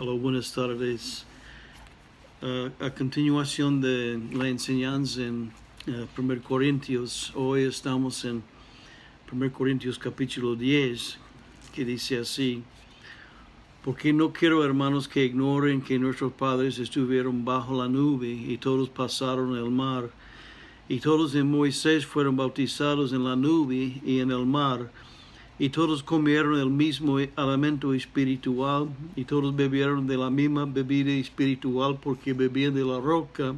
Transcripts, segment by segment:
Hola, buenas tardes. A continuación de la enseñanza en 1 Corintios, hoy estamos en 1 Corintios capítulo 10, que dice así: porque no quiero, hermanos, que ignoren que nuestros padres estuvieron bajo la nube y todos pasaron el mar, y todos en Moisés fueron bautizados en la nube y en el mar, y todos comieron el mismo alimento espiritual, y todos bebieron de la misma bebida espiritual, porque bebían de la roca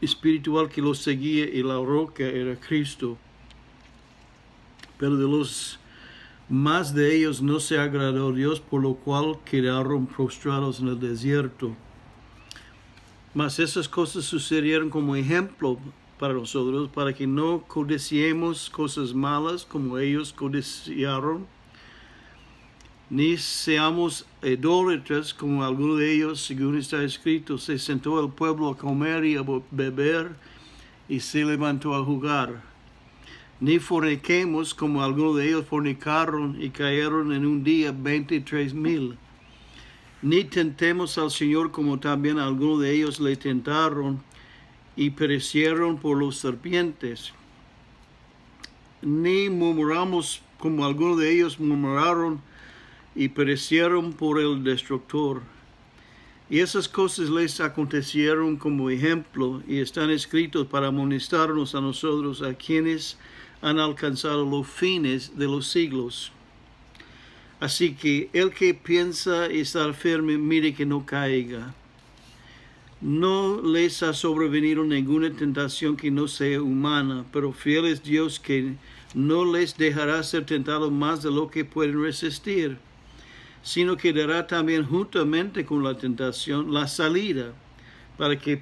espiritual que los seguía, y la roca era Cristo. Pero de los más de ellos no se agradó Dios, por lo cual quedaron prostrados en el desierto. Mas esas cosas sucedieron como ejemplo para nosotros, para que no codiciemos cosas malas como ellos codiciaron, ni seamos idólatras como algunos de ellos, según está escrito: se sentó el pueblo a comer y a beber, y se levantó a jugar. Ni forniquemos como algunos de ellos fornicaron y cayeron en un día 23,000. Ni tentemos al Señor como también algunos de ellos le tentaron y perecieron por los serpientes. Ni murmuramos como algunos de ellos murmuraron y perecieron por el destructor. Y esas cosas les acontecieron como ejemplo, y están escritos para amonestarnos a nosotros, a quienes han alcanzado los fines de los siglos. Así que el que piensa estar firme, mire que no caiga. No les ha sobrevenido ninguna tentación que no sea humana, pero fiel es Dios, que no les dejará ser tentados más de lo que pueden resistir, sino que dará también juntamente con la tentación la salida, para que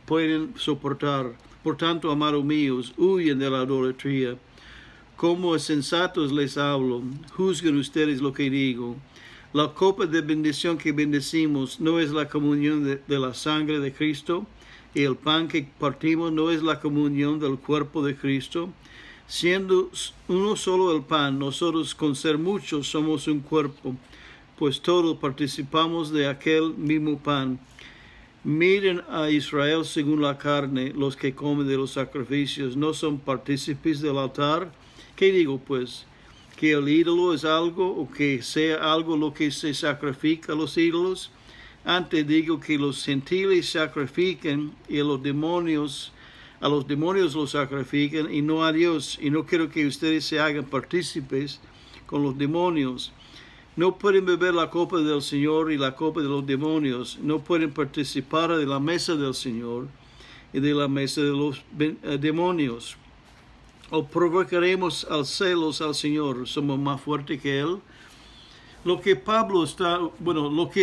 puedan soportar. Por tanto, amados míos, huyen de la idolatría. Como sensatos les hablo, juzguen ustedes lo que digo. La copa de bendición que bendecimos no es la comunión de la sangre de Cristo, y el pan que partimos no es la comunión del cuerpo de Cristo. Siendo uno solo el pan, nosotros, con ser muchos, somos un cuerpo, pues todos participamos de aquel mismo pan. Miren a Israel según la carne: los que comen de los sacrificios no son partícipes del altar. ¿Qué digo pues? ¿Que el ídolo es algo, o que sea algo lo que se sacrifica a los ídolos? Antes digo que los gentiles sacrifican, y a los demonios los sacrifican, y no a Dios. Y no quiero que ustedes se hagan partícipes con los demonios. No pueden beber la copa del Señor y la copa de los demonios. No pueden participar de la mesa del Señor y de la mesa de los demonios. ¿O provocaremos al celos al Señor? ¿Somos más fuertes que Él? Lo que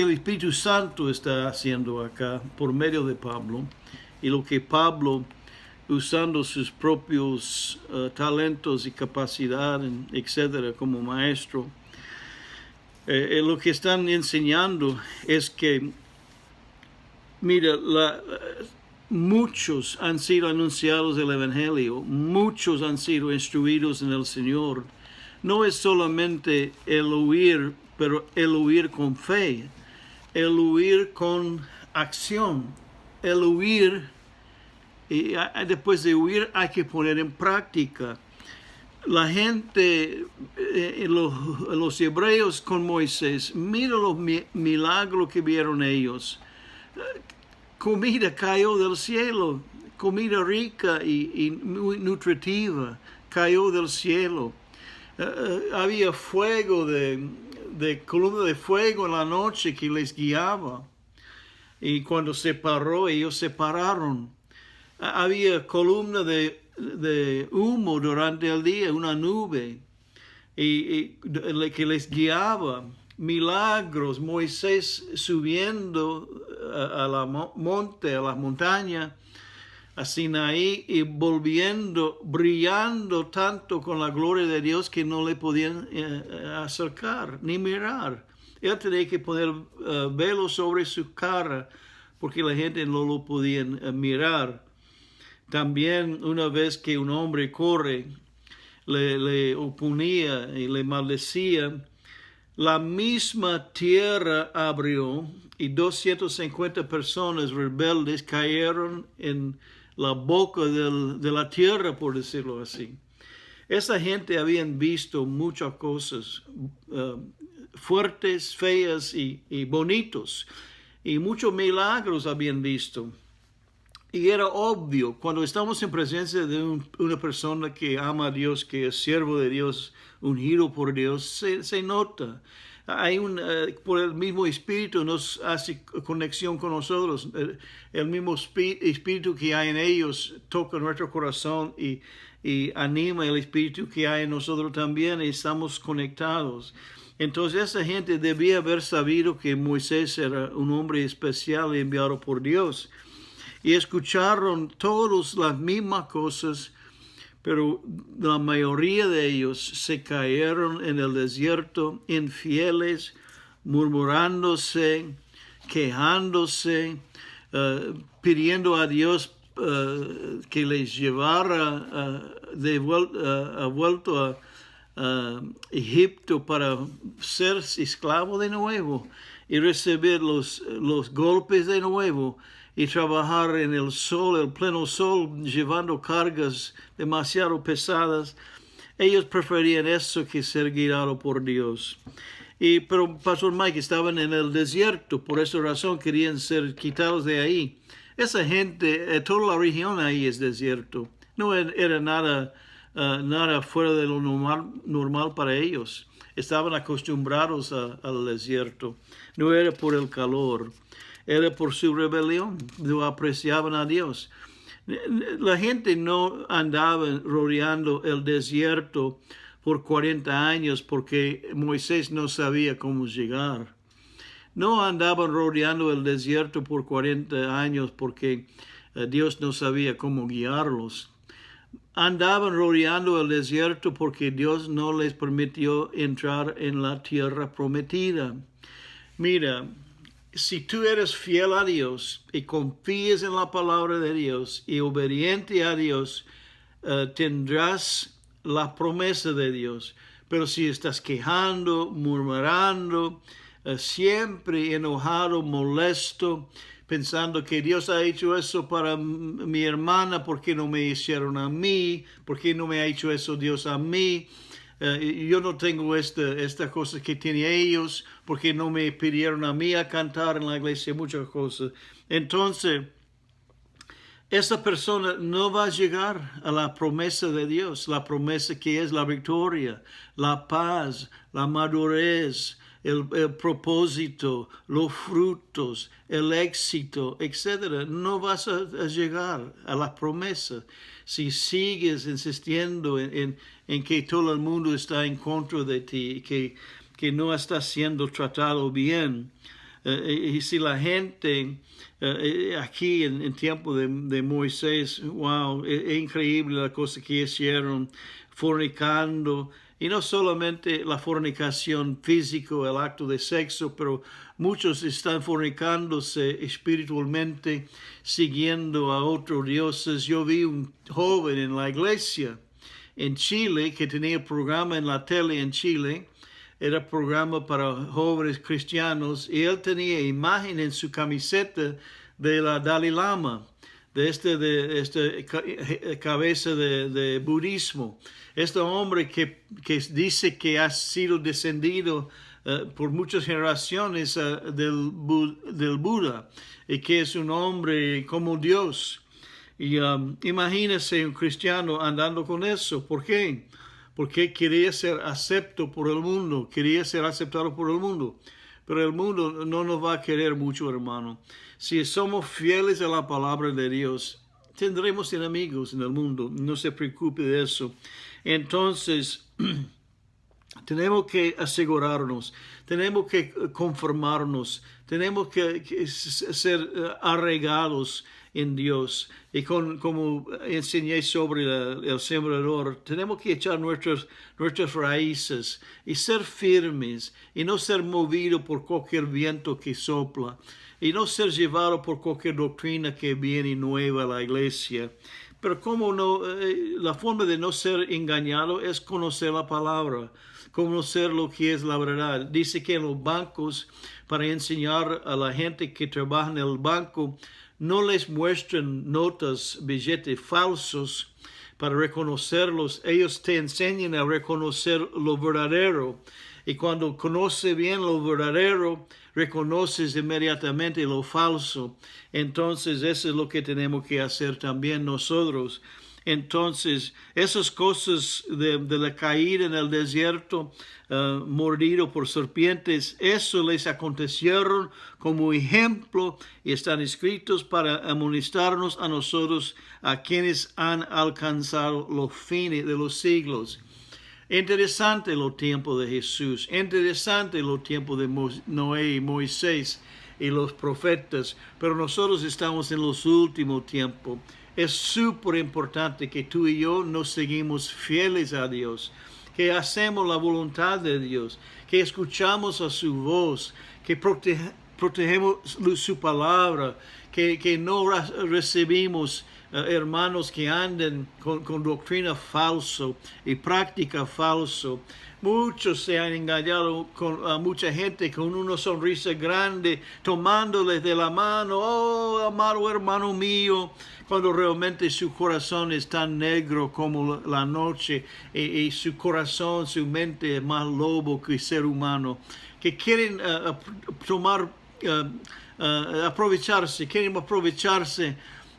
el Espíritu Santo está haciendo acá por medio de Pablo, y lo que Pablo, usando sus propios talentos y capacidades, etcétera, como maestro, lo que están enseñando es que, mira, muchos han sido anunciados el Evangelio, muchos han sido instruidos en el Señor. No es solamente el huir, pero el huir con fe, el huir con acción, el huir, y después de huir hay que poner en práctica. La gente, los hebreos con Moisés, mira los milagros que vieron ellos. Comida cayó del cielo, comida rica y muy nutritiva cayó del cielo. Había fuego columna de fuego en la noche que les guiaba, y cuando se paró, ellos se pararon. Había columna de humo durante el día, una nube, y que les guiaba. Milagros, Moisés subiendo a la montaña, a Sinaí, y volviendo, brillando tanto con la gloria de Dios que no le podían acercar ni mirar. Él tenía que poner velo sobre su cara, porque la gente no lo podía mirar. También, una vez que un hombre corre, le oponía y le maldecía, la misma tierra abrió y 250 personas rebeldes cayeron en la boca de la tierra, por decirlo así. Esa gente habían visto muchas cosas fuertes, feas y bonitos, y muchos milagros habían visto. Y era obvio, cuando estamos en presencia de una persona que ama a Dios, que es siervo de Dios, ungido por Dios, se nota. Hay por el mismo Espíritu nos hace conexión con nosotros. El mismo Espíritu que hay en ellos toca nuestro corazón y anima el Espíritu que hay en nosotros también, y estamos conectados. Entonces esa gente debía haber sabido que Moisés era un hombre especial y enviado por Dios. Y escucharon todos las mismas cosas, pero la mayoría de ellos se cayeron en el desierto, infieles, murmurándose, quejándose, pidiendo a Dios que les llevara vuelto a Egipto para ser esclavo de nuevo y recibir los golpes de nuevo y trabajar en el sol, el pleno sol, llevando cargas demasiado pesadas. Ellos preferían eso que ser guiados por Dios. Pero Pastor Mike, estaban en el desierto, por esa razón querían ser quitados de ahí. Esa gente, toda la región ahí es desierto. No era nada fuera de lo normal para ellos. Estaban acostumbrados al desierto. No era por el calor, era por su rebelión. No apreciaban a Dios. La gente no andaba rodeando el desierto por 40 años porque Moisés no sabía cómo llegar. No andaban rodeando el desierto por 40 años porque Dios no sabía cómo guiarlos. Andaban rodeando el desierto porque Dios no les permitió entrar en la tierra prometida. Mira, si tú eres fiel a Dios y confías en la palabra de Dios y obediente a Dios, tendrás la promesa de Dios. Pero si estás quejando, murmurando, siempre enojado, molesto, pensando que Dios ha hecho eso para mi hermana, ¿por qué no me hicieron a mí? ¿Por qué no me ha hecho eso Dios a mí? Yo no tengo esta cosa que tienen ellos, porque no me pidieron a mí a cantar en la iglesia, muchas cosas. Entonces, esa persona no va a llegar a la promesa de Dios, la promesa que es la victoria, la paz, la madurez, el propósito, los frutos, el éxito, etc. No vas a llegar a la promesa si sigues insistiendo en que todo el mundo está en contra de ti, que no estás siendo tratado bien. Y si la gente aquí en tiempo de Moisés, wow, es increíble la cosa que hicieron, fornicando. Y no solamente la fornicación física, el acto de sexo, pero muchos están fornicándose espiritualmente, siguiendo a otros dioses. Yo vi un joven en la iglesia en Chile que tenía programa en la tele en Chile. Era programa para jóvenes cristianos y él tenía imagen en su camiseta de la Dalai Lama, de esta cabeza de budismo. Este hombre que dice que ha sido descendido por muchas generaciones del Buda y que es un hombre como Dios. Y imagínese un cristiano andando con eso. ¿Por qué? Porque quería ser aceptado por el mundo, quería ser aceptado por el mundo. Pero el mundo no nos va a querer mucho, hermano. Si somos fieles a la palabra de Dios, tendremos enemigos en el mundo. No se preocupe de eso. Entonces, tenemos que asegurarnos, tenemos que conformarnos, tenemos que ser arraigados en Dios. Y como enseñé sobre el sembrador, tenemos que echar nuestras raíces y ser firmes y no ser movidos por cualquier viento que sopla y no ser llevados por cualquier doctrina que viene nueva a la iglesia. Pero cómo no, la forma de no ser engañado es conocer la palabra, conocer lo que es la verdad. Dice que en los bancos, para enseñar a la gente que trabaja en el banco, no les muestran notas, billetes falsos para reconocerlos. Ellos te enseñan a reconocer lo verdadero. Y cuando conoces bien lo verdadero, reconoces inmediatamente lo falso. Entonces, eso es lo que tenemos que hacer también nosotros. Entonces, esas cosas de la caída en el desierto, mordido por serpientes, eso les acontecieron como ejemplo y están escritos para amonestarnos a nosotros, a quienes han alcanzado los fines de los siglos. Interesante los tiempos de Jesús, interesante los tiempos de Noé y Moisés y los profetas, pero nosotros estamos en los últimos tiempos. Es súper importante que tú y yo nos seguimos fieles a Dios, que hacemos la voluntad de Dios, que escuchamos a su voz, que protegemos su palabra, que no recibimos hermanos que anden con doctrina falsa y práctica falsa. Muchos se han engañado a mucha gente con una sonrisa grande, tomándoles de la mano, oh, amado hermano mío, cuando realmente su corazón es tan negro como la noche y su corazón, su mente es más lobo que ser humano, que quieren quieren aprovecharse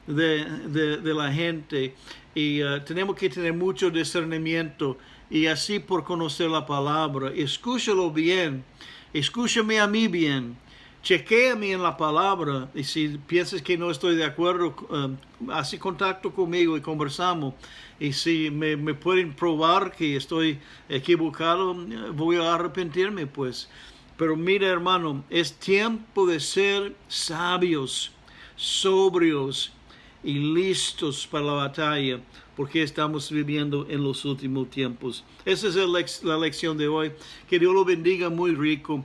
de la gente y tenemos que tener mucho discernimiento y así por conocer la palabra. Escúchalo bien, escúchame a mí bien, chequéame en la palabra y si piensas que no estoy de acuerdo, haz contacto conmigo y conversamos. Y si me pueden probar que estoy equivocado, voy a arrepentirme pues. Pero mira, hermano, es tiempo de ser sabios, sobrios y listos para la batalla, porque estamos viviendo en los últimos tiempos. Esa es la lección de hoy. Que Dios lo bendiga muy rico.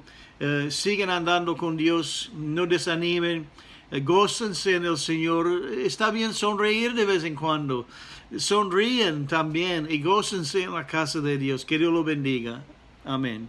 Sigan andando con Dios, no desanimen, gócense en el Señor. Está bien sonreír de vez en cuando. Sonríen también y gócense en la casa de Dios. Que Dios lo bendiga. Amén.